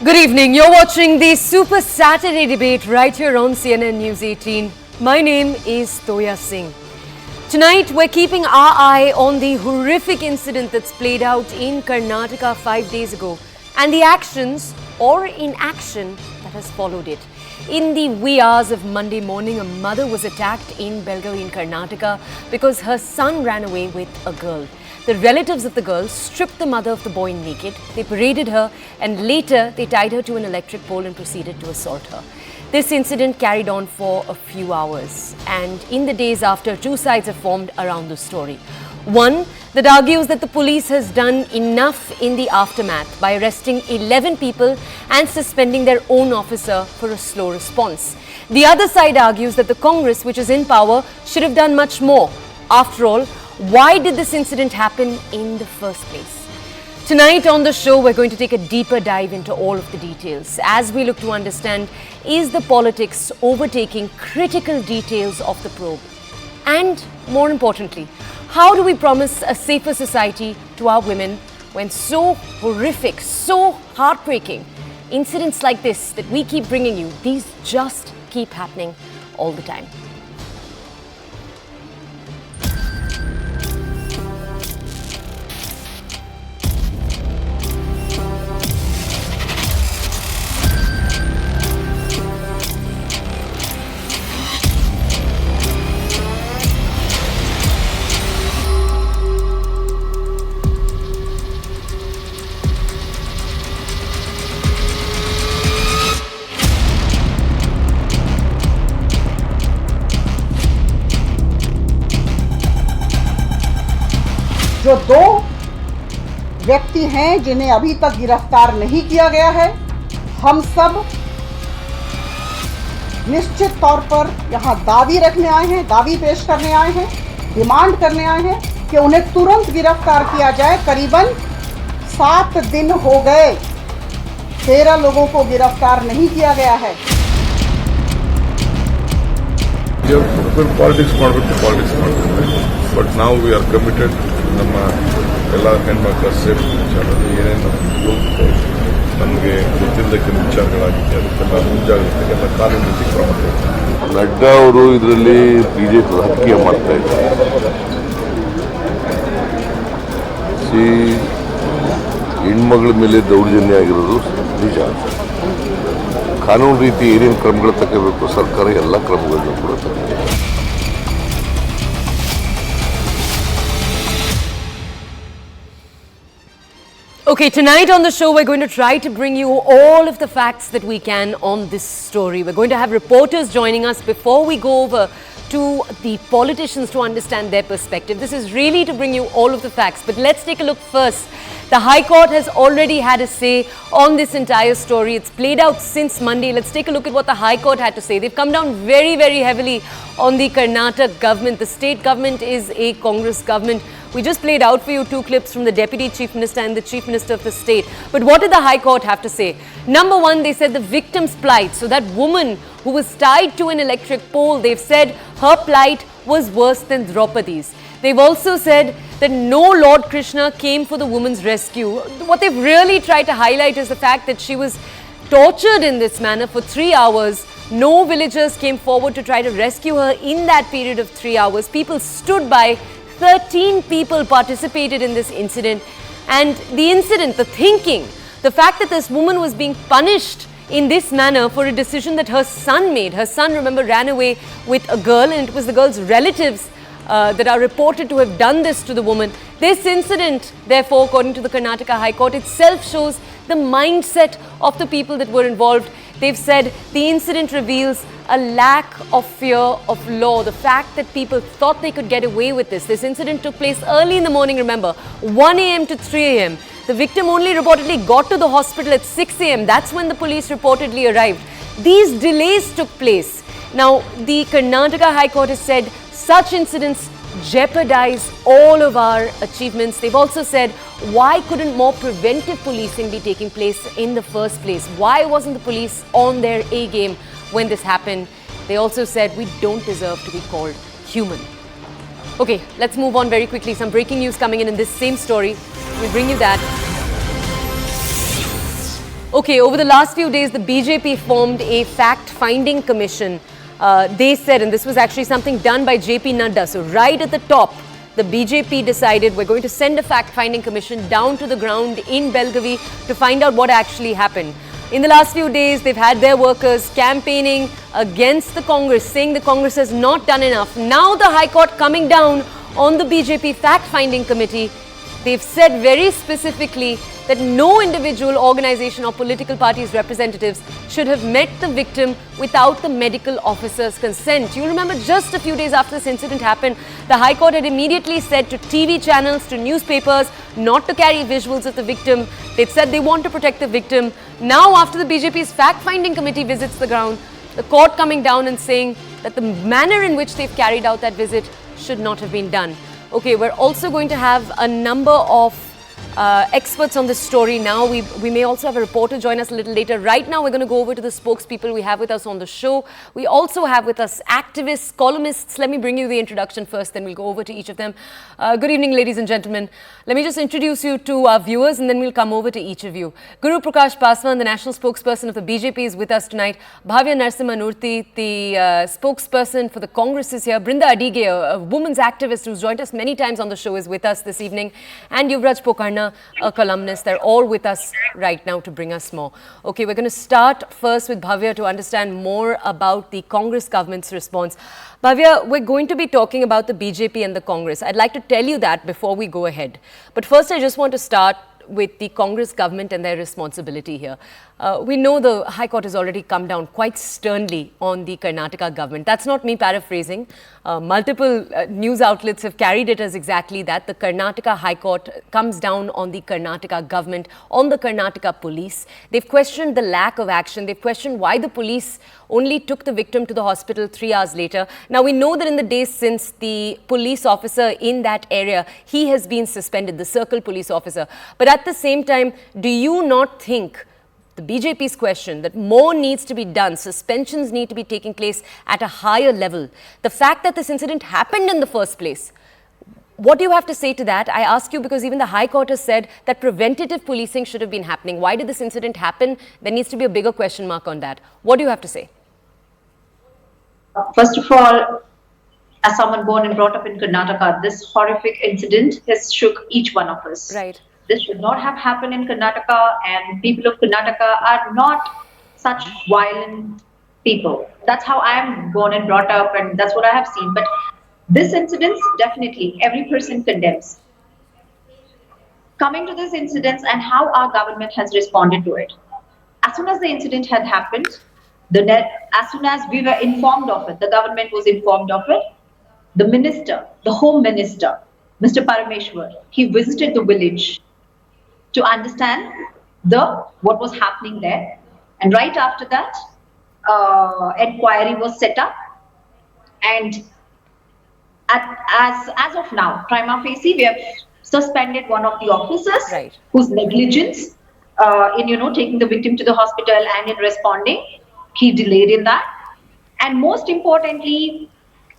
Good evening. You're watching the Super Saturday debate right here on CNN News 18. My name is Toya Singh. Tonight, we're keeping our eye on the horrific incident that's played out in Karnataka 5 days ago and the actions or inaction that has followed it. In the wee hours of Monday morning, a mother was attacked in Belagavi in Karnataka because her son ran away with a girl. The relatives of the girl stripped the mother of the boy naked. They paraded her and later they tied her to an electric pole and proceeded to assault her. This incident carried on for a few hours, and in the days after, two sides have formed around the story. One that argues that the police has done enough in the aftermath by arresting 11 people and suspending their own officer for a slow response. The other side argues that the Congress, which is in power, should have done much more. After all, why did this incident happen in the first place? Tonight on the show, we're going to take a deeper dive into all of the details as we look to understand, is the politics overtaking critical details of the probe? And more importantly, how do we promise a safer society to our women when so horrific, so heartbreaking incidents like this that we keep bringing you, these just keep happening all the time? जो दो व्यक्ति हैं जिन्हें अभी तक गिरफ्तार नहीं किया गया है, हम सब निश्चित तौर पर यहाँ दावी रखने आए हैं, दावी पेश करने आए हैं, डिमांड करने आए हैं कि उन्हें तुरंत गिरफ्तार किया जाए। करीबन 7 दिन हो गए, 13 लोगों को गिरफ्तार नहीं किया गया है। But now we are committed. ನಮ್ಮ ಎಲ್ಲ ಹೆಣ್ಮಕ್ಳ ಸೇಫ್ಟಿ ವಿಚಾರದಲ್ಲಿ ಏನೇನು ನಮಗೆ ಗೊತ್ತಿಲ್ಲದಕ್ಕಿಂತ ವಿಚಾರಗಳಾಗಿದೆ ಅದಕ್ಕೆಲ್ಲ ಮುಂಜಾಗ್ರತೆಗೆಲ್ಲ ಕಾನೂನು ರೀತಿ ಕ್ರಮ ತಗೊಳ್ತಾರೆ. ನಡ್ಡಾ ಅವರು ಇದರಲ್ಲಿ ಬಿಜೆಪಿ ರಾಜಕೀಯ ಮಾಡ್ತಾ ಇದ್ದಾರೆ. ಹೆಣ್ಮಗಳ ಮೇಲೆ ದೌರ್ಜನ್ಯ ಆಗಿರೋದು ನಿಜ. ಕಾನೂನು ರೀತಿ ಏನೇನು ಕ್ರಮಗಳು ತಗೋಬೇಕು ಸರ್ಕಾರ ಎಲ್ಲ ಕ್ರಮಗಳನ್ನು ಕೂಡ ತಗೊಂಡಿದೆ. Okay, tonight on the show, we're going to try to bring you all of the facts that we can on this story. We're going to have reporters joining us before we go over to the politicians to understand their perspective. This is really to bring you all of the facts. But let's take a look first. The High Court has already had a say on this entire story. It's played out since Monday. Let's take a look at what the High Court had to say. They've come down very, very heavily on the Karnataka government. The state government is a Congress government. We just played out for you 2 clips from the Deputy Chief Minister and the Chief Minister of the state. But what did the High Court have to say? Number one, they said the victim's plight. So that woman who was tied to an electric pole, they've said her plight was worse than Draupadi's. They've also said that no Lord Krishna came for the woman's rescue. What they've really tried to highlight is the fact that she was tortured in this manner for 3 hours. No villagers came forward to try to rescue her in that period of 3 hours. People stood by. 13 people participated in this incident. And the incident, the thinking, the fact that this woman was being punished in this manner for a decision that her son made. Her son, remember, ran away with a girl, and it was the girl's relatives that are reported to have done this to the woman. This incident, therefore, according to the Karnataka High Court, itself shows the mindset of the people that were involved. They've said the incident reveals a lack of fear of law. The fact that people thought they could get away with this. This incident took place early in the morning, remember, 1 a.m. to 3 a.m. The victim only reportedly got to the hospital at 6 a.m. That's when the police reportedly arrived. These delays took place. Now, the Karnataka High Court has said such incidents jeopardize all of our achievements. They've also said, why couldn't more preventive policing be taking place in the first place? Why wasn't the police on their A game when this happened? They also said, we don't deserve to be called human. Okay, let's move on very quickly. Some breaking news coming in this same story. We'll bring you that. Okay, over the last few days, the BJP formed a fact-finding commission. They said, and this was actually something done by JP Nadda, so right at the top, the BJP decided we're going to send a fact-finding commission down to the ground in Belagavi to find out what actually happened. In the last few days, they've had their workers campaigning against the Congress, saying the Congress has not done enough. Now the High Court coming down on the BJP fact-finding committee. They've said very specifically that no individual, organization or political party's representatives should have met the victim without the medical officer's consent. You remember just a few days after this incident happened, the High Court had immediately said to TV channels, to newspapers, not to carry visuals of the victim. They'd said they want to protect the victim. Now, after the BJP's fact-finding committee visits the ground, the court coming down and saying that the manner in which they've carried out that visit should not have been done. Okay, we're also going to have a number of experts on this story now. We may also have a reporter join us a little later. Right now, we're going to go over to the spokespeople we have with us on the show. We also have with us activists, columnists. Let me bring you the introduction first, then we'll go over to each of them. Good evening, ladies and gentlemen. Let me just introduce you to our viewers, and then we'll come over to each of you. GuruPrakash, the national spokesperson of the BJP, is with us tonight. Bhavya Narasimhanurthy, the spokesperson for the Congress, is here. Brinda Adige, a woman's activist who's joined us many times on the show, is with us this evening. And Yuvraj Pokarna, a columnist. They're all with us right now to bring us more. Okay, we're going to start first with Bhavya to understand more about the Congress government's response. Bhavya, we're going to be talking about the BJP and the Congress. I'd like to tell you that before we go ahead. But first, I just want to start with the Congress government and their responsibility here. We know the High Court has already come down quite sternly on the Karnataka government. That's not me paraphrasing. Multiple news outlets have carried it as exactly that. The Karnataka High Court comes down on the Karnataka government, on the Karnataka police. They've questioned the lack of action. They've questioned why the police only took the victim to the hospital 3 hours later. Now, we know that in the days since, the police officer in that area, he has been suspended, the circle police officer. But at the same time, do you not think the BJP's question that more needs to be done, suspensions need to be taking place at a higher level? The fact that this incident happened in the first place, what do you have to say to that? I ask you because even the High Court has said that preventative policing should have been happening. Why did this incident happen? There needs to be a bigger question mark on that. What do you have to say? First of all, as someone born and brought up in Karnataka, this horrific incident has shook each one of us. Right. This should not have happened in Karnataka, and people of Karnataka are not such violent people. That's how I am born and brought up, and that's what I have seen. But this incident, definitely, every person condemns. Coming to this incident and how our government has responded to it. As soon as the incident had happened, as soon as we were informed of it, the government was informed of it, the minister, the Home Minister, Mr. Parameshwar, he visited the village to understand what was happening there. And right after that, inquiry was set up. And as of now, prima facie, we have suspended one of the officers, right, whose negligence in taking the victim to the hospital and in responding, he delayed in that. And most importantly,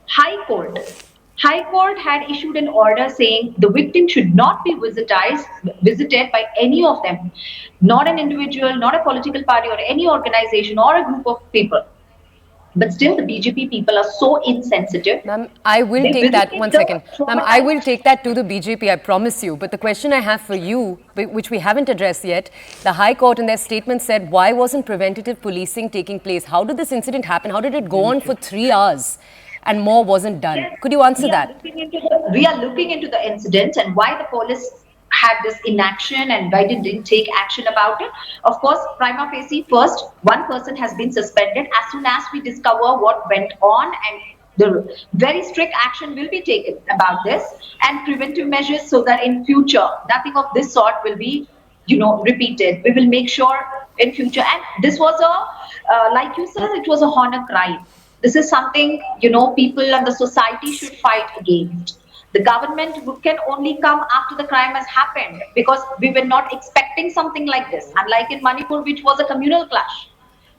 High Court had issued an order saying the victim should not be visited by any of them, not an individual, not a political party or any organization or a group of people. But still, the BJP people are so insensitive. Ma'am, I will take that. One second. Ma'am, I will take that to the BJP, I promise you. But the question I have for you, which we haven't addressed yet, the High Court in their statement said, why wasn't preventative policing taking place? How did this incident happen? How did it go on for 3 hours and more wasn't done? Could you answer that? We are looking into the incident and why the police had this inaction and why they didn't take action about it. Of course, prima facie, first, one person has been suspended. As soon as we discover what went on, and the very strict action will be taken about this and preventive measures so that in future, nothing of this sort will be, repeated. We will make sure in future. And this was like you said, it was a honor crime. This is something, people and the society should fight against. The government can only come after the crime has happened because we were not expecting something like this. Unlike in Manipur, which was a communal clash.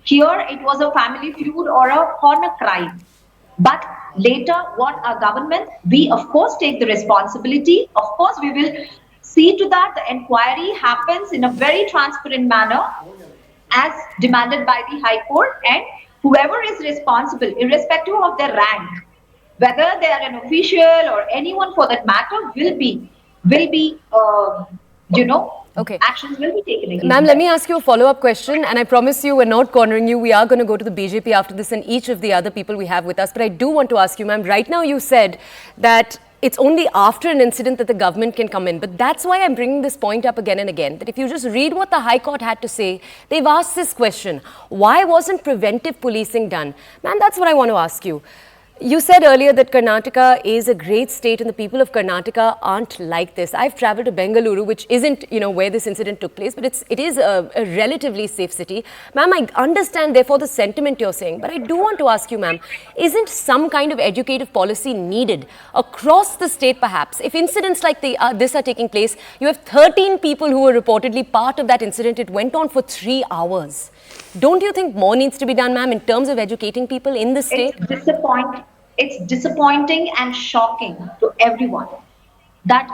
Here, it was a family feud or a honor crime. But later, what our government, we of course take the responsibility. Of course, we will see to that the inquiry happens in a very transparent manner. as demanded by the High Court, and whoever is responsible, irrespective of their rank, whether they are an official or anyone for that matter, you know, Okay. actions will be taken against Ma'am, them. let me ask you a follow-up question, and I promise you we're not cornering you. We are going to go to the BJP after this and each of the other people we have with us. But I do want to ask you, ma'am, right now you said that it's only after an incident that the government can come in. But that's why I'm bringing this point up again and again, that if you just read what the High Court had to say, they've asked this question: why wasn't preventive policing done? Ma'am, that's what I want to ask you. You said earlier that Karnataka is a great state and the people of Karnataka aren't like this. I've traveled to Bengaluru, which isn't, where this incident took place, but it is a relatively safe city. Ma'am, I understand therefore the sentiment you're saying, but I do want to ask you, ma'am, isn't some kind of educative policy needed across the state perhaps? If incidents like this are taking place, you have 13 people who were reportedly part of that incident. It went on for 3 hours. Don't you think more needs to be done, ma'am, in terms of educating people in the state? It's disappointing and shocking to everyone that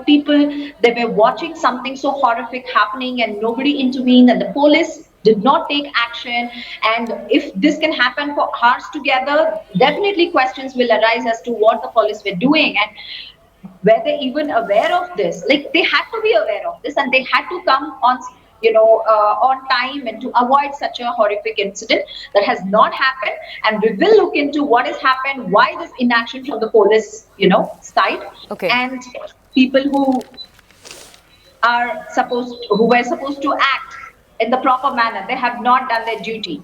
people, they were watching something so horrific happening and nobody intervened, and the police did not take action. And if this can happen for hours together, definitely questions will arise as to what the police were doing and were they even aware of this. Like, they had to be aware of this and they had to come on on time and to avoid such a horrific incident. That has not happened, and we will look into what has happened, why this inaction from the police, side. Okay. And people who were supposed to act in the proper manner, they have not done their duty.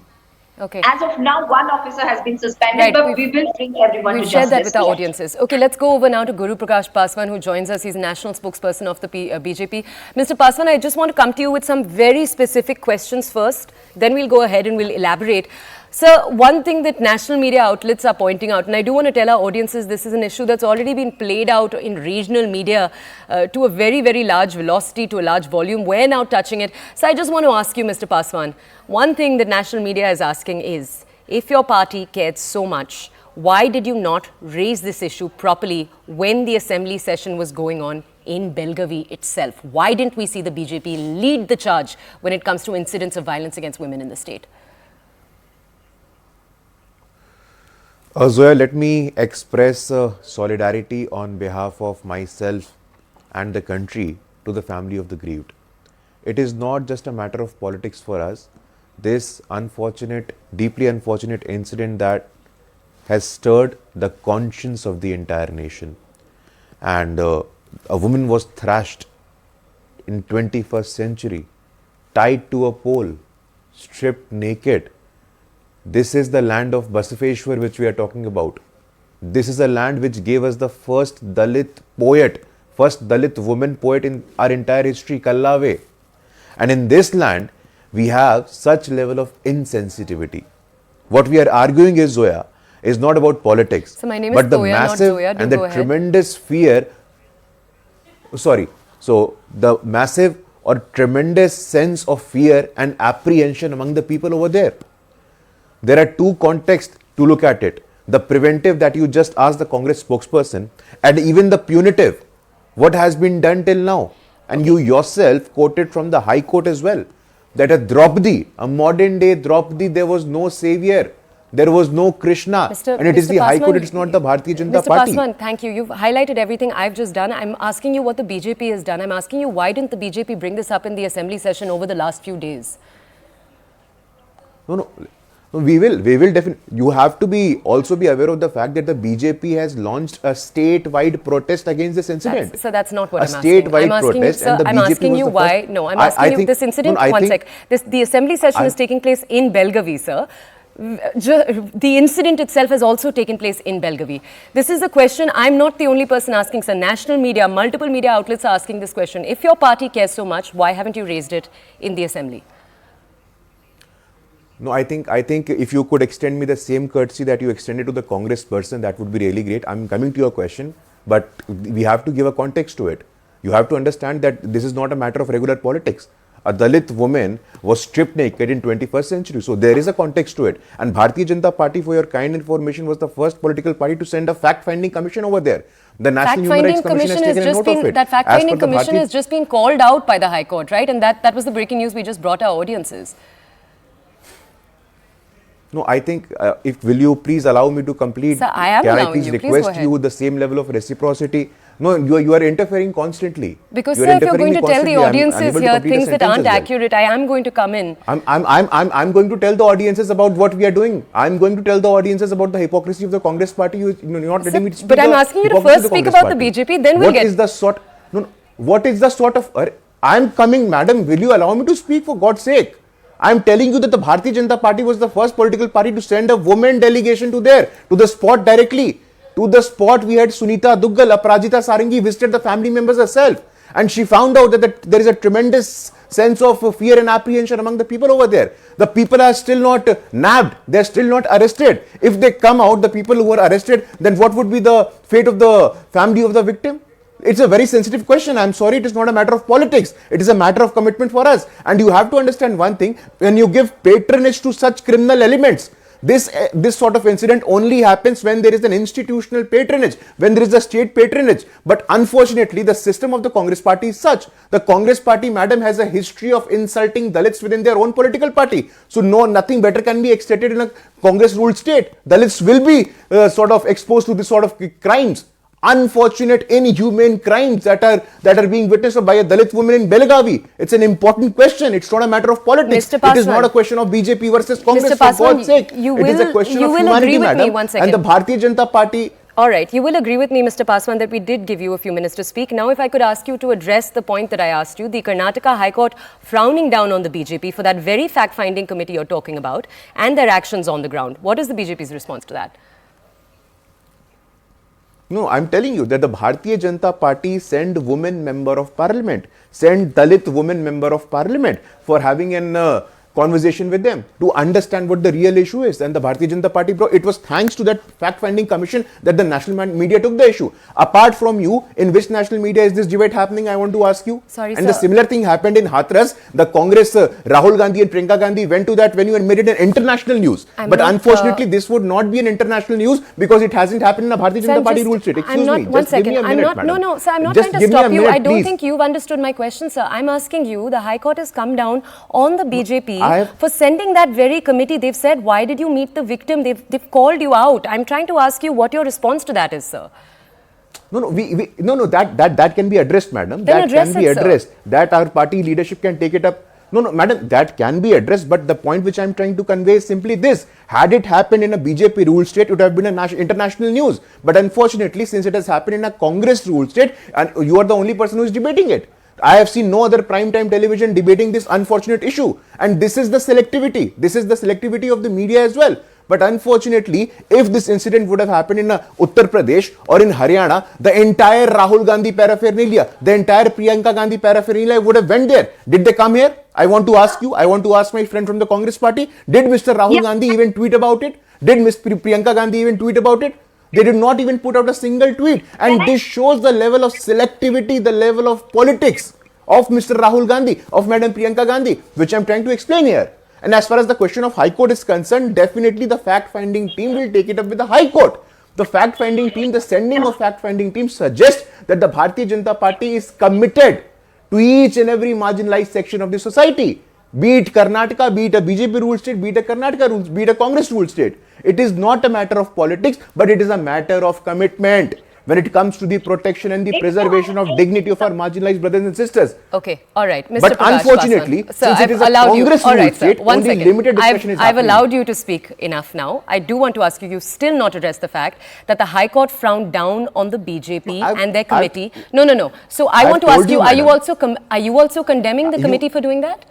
Okay. As of now, one officer has been suspended, Right, but we will bring everyone to We've justice. shared that with our Yes. audiences. Okay, let's go over now to GuruPrakash Paswan, who joins us. He's a national spokesperson of the BJP. Mr. Paswan, I just want to come to you with some very specific questions first. Then we'll go ahead and we'll elaborate. Sir, one thing that national media outlets are pointing out, and I do want to tell our audiences this is an issue that's already been played out in regional media to a very, very large velocity, to a large volume. We're now touching it. So I just want to ask you, Mr. Paswan, one thing that national media is asking is, if your party cared so much, why did you not raise this issue properly when the assembly session was going on in Belagavi itself? Why didn't we see the BJP lead the charge when it comes to incidents of violence against women in the state? Zoya, let me express solidarity on behalf of myself and the country to the family of the grieved. It is not just a matter of politics for us. This unfortunate, deeply unfortunate incident that has stirred the conscience of the entire nation. And a woman was thrashed in 21st century, tied to a pole, stripped naked. This is the land of Basaveshwar which we are talking about. This is a land which gave us the first Dalit poet, first Dalit woman poet in our entire history, Kallave. And in this land, we have such level of insensitivity. What we are arguing is, Zoya, is not about politics, So my name is but the Zoya, not massive Zoya. Do and the go ahead. tremendous fear. So the massive or tremendous sense of fear and apprehension among the people over there. There are two contexts to look at it. The preventive that you just asked the Congress spokesperson, and even the punitive. What has been done till now? And you yourself quoted from the High Court as well, that a Draupadi, a modern day Draupadi, there was no savior. There was no Krishna. And it is the High Court, it is not the Bharatiya Janata Party. Mr. Paswan, thank you. You've highlighted everything I've just done. I'm asking you what the BJP has done. I'm asking you, why didn't the BJP bring this up in the assembly session over the last few days? No, we will definitely. You have to also be aware of the fact that the BJP has launched a statewide protest against this incident. That's not what I'm asking. asking. I'm asking you, sir, I'm asking you why. No, I'm asking you this incident. One sec. The assembly session is taking place in Belagavi, sir. The incident itself has also taken place in Belagavi. This is a question I'm not the only person asking, sir. National media, multiple media outlets are asking this question. If your party cares so much, why haven't you raised it in the assembly? No, I think if you could extend me the same courtesy that you extended to the Congress person, that would be really great. I'm coming to your question, but we have to give a context to it. You have to understand that this is not a matter of regular politics. A Dalit woman was stripped naked in 21st century. So there is a context to it. And Bharatiya Janata Party, for your kind information, was the first political party to send a fact-finding commission over there. The National Human Rights Commission has taken a note of it. That fact-finding commission has just been called out by the High Court, right? And that was the breaking news we just brought our audiences. No, I think will you please allow me to complete? Sir, I am Can I allowing please you. Please go request ahead. you the same level of reciprocity? No, you are interfering constantly. Because, You are sir, if you're interfering going to me tell the constantly. I'm audiences unable to here complete a things that sentence aren't as well. accurate, I am going to come in. I'm going to tell the audiences about what we are doing. I'm going to tell the audiences about the hypocrisy of the Congress party. You're not letting me speak. But I'm the asking you to hypocrisy first of the speak Congress about the party. BJP, then we'll What get... is the sort? No, what is the sort of? I'm coming, madam. Will you allow me to speak for God's sake? I'm telling you that the Bharatiya Janata Party was the first political party to send a women delegation to the spot directly. To the spot, we had Sunita Duggal, Aparajita Sarangi visited the family members herself. And she found out that there is a tremendous sense of fear and apprehension among the people over there. The people are still not nabbed. They're still not arrested. If they come out, the people who were arrested, then what would be the fate of the family of the victim? It's a very sensitive question. I'm sorry, it is not a matter of politics. It is a matter of commitment for us. And you have to understand one thing, when you give patronage to such criminal elements, this sort of incident only happens when there is an institutional patronage, when there is a state patronage. But unfortunately, the system of the Congress party is such. The Congress party, madam, has a history of insulting Dalits within their own political party. So nothing better can be expected in a Congress-ruled state. Dalits will be sort of exposed to this sort of crimes. Unfortunate, inhumane crimes that are being witnessed by a Dalit woman in Belagavi. It's an important question. It's not a matter of politics. Mr. Paswan, it is not a question of BJP versus Congress. Mr. Paswan, for God's sake. It is a question of humanity, madam. One second. And the Bharatiya Janata Party. All right, you will agree with me, Mr. Paswan, that we did give you a few minutes to speak. Now, if I could ask you to address the point that I asked you, the Karnataka High Court frowning down on the BJP for that very fact-finding committee you're talking about and their actions on the ground. What is the BJP's response to that? No, I'm telling you that the Bharatiya Janata Party sent women member of parliament, sent Dalit women member of parliament for having an conversation with them to understand what the real issue is. And the Bharatiya Janata Party, it was thanks to that fact-finding commission that the national media took the issue. Apart from you, in which national media is this debate happening, I want to ask you? Sorry, and sir. the similar thing happened in Hathras. The Congress, Rahul Gandhi and Priyanka Gandhi went to that venue and made it an international news. But unfortunately, this would not be an international news because it hasn't happened in a Bharatiya Janata Party rule state. Excuse me. One second. Give me a minute, madam. No, sir, I'm not Just trying to give me a stop you. minute, I don't please. think you've understood my question, sir. I'm asking you, the High Court has come down on the BJP for sending that very committee. They've said, why did you meet the victim? They've called you out. I'm trying to ask you what your response to that is, sir. No, that can be addressed, madam. Then that can be addressed. Sir. That our party leadership can take it up. No, madam, that can be addressed. But the point which I'm trying to convey is simply this. Had it happened in a BJP ruled state, it would have been an international news. But unfortunately, since it has happened in a Congress ruled state, and you are the only person who is debating it. I have seen no other prime-time television debating this unfortunate issue. And this is the selectivity. This is the selectivity of the media as well. But unfortunately, if this incident would have happened in Uttar Pradesh or in Haryana, the entire Rahul Gandhi paraphernalia, the entire Priyanka Gandhi paraphernalia would have went there. Did they come here? I want to ask you. I want to ask my friend from the Congress party. Did Mr. Rahul Gandhi even tweet about it? Did Ms. Priyanka Gandhi even tweet about it? They did not even put out a single tweet. And this shows the level of selectivity, the level of politics of Mr. Rahul Gandhi, of Madam Priyanka Gandhi, which I'm trying to explain here. And as far as the question of High Court is concerned, definitely the fact-finding team will take it up with the High Court. The fact-finding team, the sending of fact-finding team suggests that the Bharatiya Janata Party is committed to each and every marginalized section of the society. Be it Karnataka, be it a BJP ruled state, be it a Karnataka ruled, be it a Congress ruled state. It is not a matter of politics, but it is a matter of commitment when it comes to the protection and the preservation of dignity of our marginalized brothers and sisters. Okay, all right. Mr. But Prakash unfortunately, Paswan, since it is a allowed Congress you. All ruled right, sir. state, One only second. limited discussion is I've happening. allowed you to speak enough now. I do want to ask you, you've still not addressed the fact that the High Court frowned down on the BJP and their committee. No. So I want to ask you, are you also condemning the committee for doing that?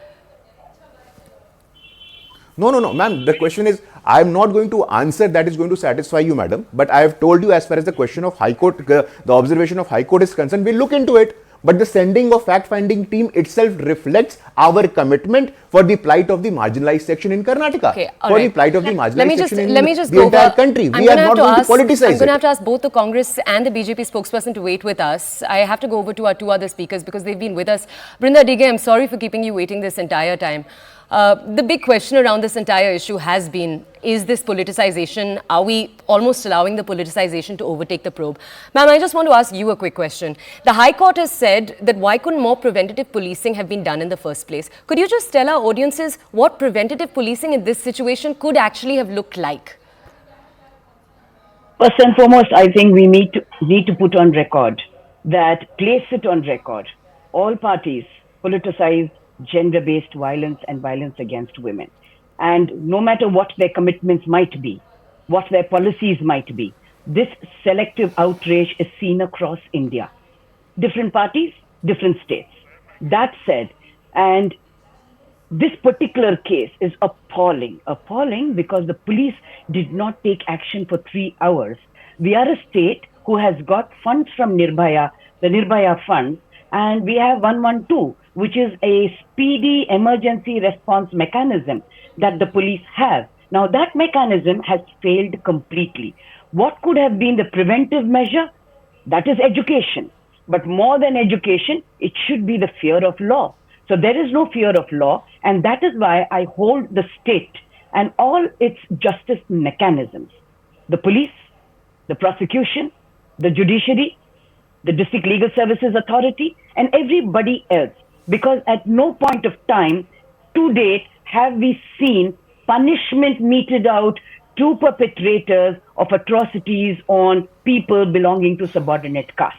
No, ma'am. The question is, I am not going to answer that is going to satisfy you, madam. But I have told you as far as the question of High Court, the observation of High Court is concerned, we'll look into it. But the sending of fact-finding team itself reflects our commitment for the plight of the marginalized section in Karnataka. Okay, for the plight of the marginalized section in the entire country. We are not going to politicize I'm going to have to ask both the Congress and the BJP spokesperson to wait with us. I have to go over to our two other speakers because they've been with us. Brinda Adige, I'm sorry for keeping you waiting this entire time. The big question around this entire issue has been, is this politicization? Are we almost allowing the politicization to overtake the probe? Ma'am, I just want to ask you a quick question. The High Court has said that why couldn't more preventative policing have been done in the first place? Could you just tell our audiences what preventative policing in this situation could actually have looked like? First and foremost, I think we need to put on record that, place it on record, all parties politicize gender-based violence and violence against women. And no matter what their commitments might be, what their policies might be, this selective outrage is seen across India. Different parties, different states. That said, and this particular case is appalling because the police did not take action for 3 hours. We are a state who has got funds from Nirbhaya, the Nirbhaya fund, and we have 112, which is a speedy emergency response mechanism that the police have. Now that mechanism has failed completely. What could have been the preventive measure? That is education. But more than education, it should be the fear of law. So there is no fear of law, and that is why I hold the state and all its justice mechanisms, the police, the prosecution, the judiciary, the District Legal Services Authority, and everybody else. Because at no point of time to date have we seen punishment meted out to perpetrators of atrocities on people belonging to subordinate caste.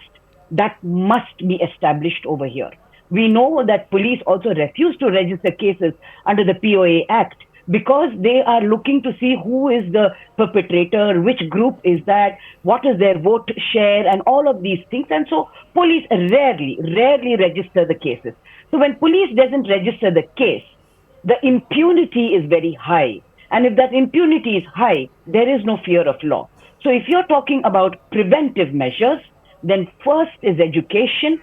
That must be established over here. We know that police also refuse to register cases under the POA Act because they are looking to see who is the perpetrator, which group is that, what is their vote share, and all of these things. And so police rarely register the cases. So when police doesn't register the case, the impunity is very high. And if that impunity is high, there is no fear of law. So if you're talking about preventive measures, then first is education.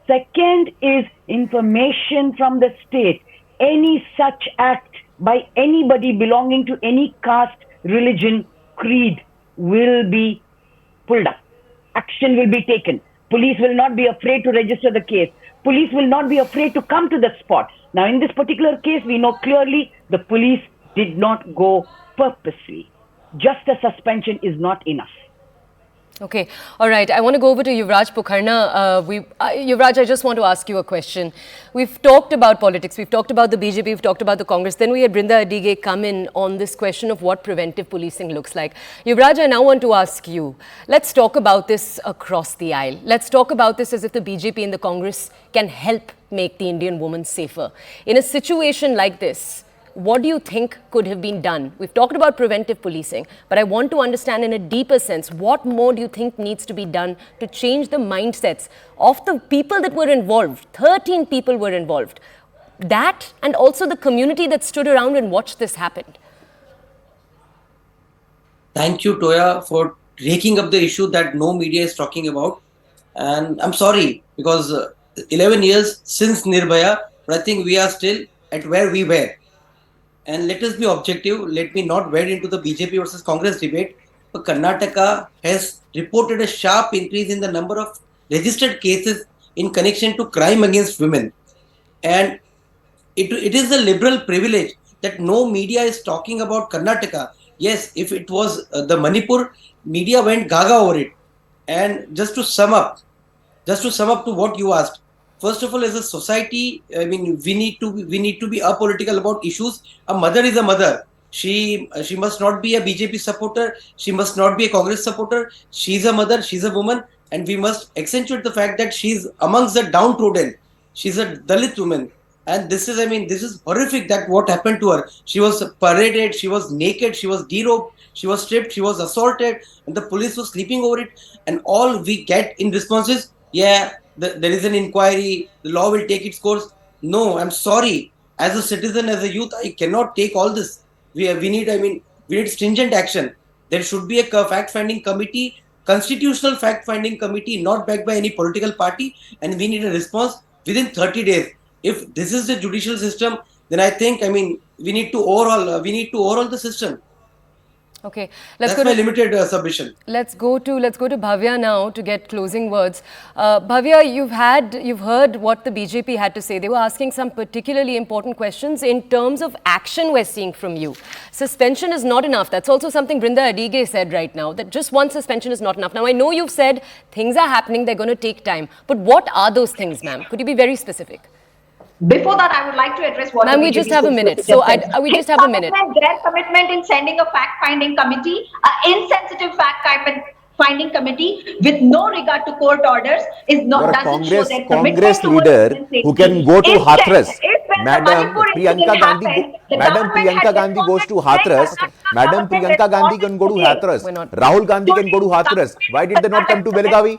Second is information from the state. Any such act by anybody belonging to any caste, religion, creed will be pulled up. Action will be taken. Police will not be afraid to register the case. Police will not be afraid to come to the spot. Now, in this particular case, we know clearly the police did not go purposely. Just a suspension is not enough. Okay, all right. I want to go over to Yuvraj Pokharna. Yuvraj, I just want to ask you a question. We've talked about politics, we've talked about the BJP, we've talked about the Congress. Then we had Brinda Adige come in on this question of what preventive policing looks like. Yuvraj, I now want to ask you, let's talk about this across the aisle. Let's talk about this as if the BJP and the Congress can help make the Indian woman safer. In a situation like this, what do you think could have been done? We've talked about preventive policing, but I want to understand in a deeper sense, what more do you think needs to be done to change the mindsets of the people that were involved? 13 people were involved. That and also the community that stood around and watched this happen. Thank you, Toya, for raking up the issue that no media is talking about. And I'm sorry, because 11 years since Nirbhaya, but I think we are still at where we were. And let us be objective. Let me not wade into the BJP versus Congress debate. But Karnataka has reported a sharp increase in the number of registered cases in connection to crime against women. And it is a liberal privilege that no media is talking about Karnataka. Yes, if it was the Manipur, media went gaga over it. And just to sum up to what you asked, first of all, as a society, I mean, we need to be apolitical about issues. A mother is a mother. She must not be a BJP supporter. She must not be a Congress supporter. She's a mother. She's a woman, and we must accentuate the fact that she's amongst the downtrodden. She's a Dalit woman, and this is horrific. That what happened to her. She was paraded. She was naked. She was derobed. She was stripped. She was assaulted, and the police was sleeping over it. And all we get in response is, yeah, there is an inquiry, the law will take its course. No, I'm sorry. As a citizen, as a youth, I cannot take all this. We need stringent action. There should be a fact-finding committee, constitutional fact-finding committee, not backed by any political party, and we need a response within 30 days. If this is the judicial system, then I think, we need to overhaul the system. Okay, That's my limited submission. Let's go to Bhavya now to get closing words. Bhavya, you've heard what the BJP had to say. They were asking some particularly important questions in terms of action we're seeing from you. Suspension is not enough. That's also something Brinda Adige said right now, that just one suspension is not enough. Now, I know you've said things are happening, they're going to take time. But what are those things, ma'am? Could you be very specific? Before that, I would like to address what. Ma'am, we just have a minute. So we just have a minute. Their commitment in sending a fact-finding committee, an insensitive fact-finding committee with no regard to court orders, is not. You're a Doesn't show their Congress commitment towards leader women's safety. who can go to Instead, Hathras. if when the Madam Manipur Priyanka incident Gandhi, happened, the Madam government Priyanka had Gandhi goes to responded. Hathras. Madam Priyanka Gandhi can go to Hathras. Rahul Gandhi can go to Hathras. Why did they not come to Belagavi?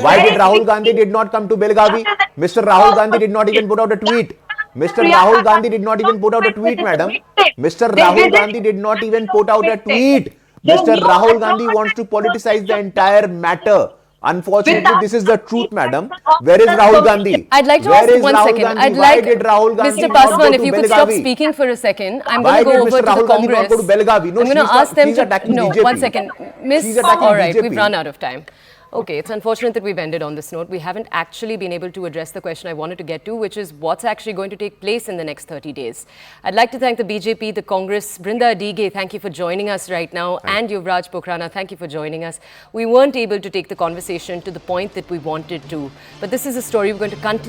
Why did Rahul Gandhi did not come to Belagavi? Mr. Rahul Gandhi did not even put out a tweet. Mr. Rahul Gandhi did not even put out a tweet, madam. Mr. Rahul Gandhi did not even put out a tweet. Mr. Rahul Gandhi wants to politicize the entire matter. Unfortunately, this is the truth, madam. Where is Rahul Gandhi? I'd like to Where ask is 1 Rahul second. Gandhi? I'd Why like did Rahul Gandhi Mr. not go Paswan, to if you could stop Belagavi? speaking for a second. I'm Why going to go did over Mr. to the Rahul Gandhi not Congress. go to Belagavi? No, I'm going to ask them she's attacking no, BJP. 1 second. Miss, She's attacking all right, BJP. we've run out of time. Okay, it's unfortunate that we've ended on this note. We haven't actually been able to address the question I wanted to get to, which is what's actually going to take place in the next 30 days. I'd like to thank the BJP, the Congress, Brinda Adige, thank you for joining us right now, and Yuvraj Pokhrana, thank you for joining us. We weren't able to take the conversation to the point that we wanted to, but this is a story we're going to continue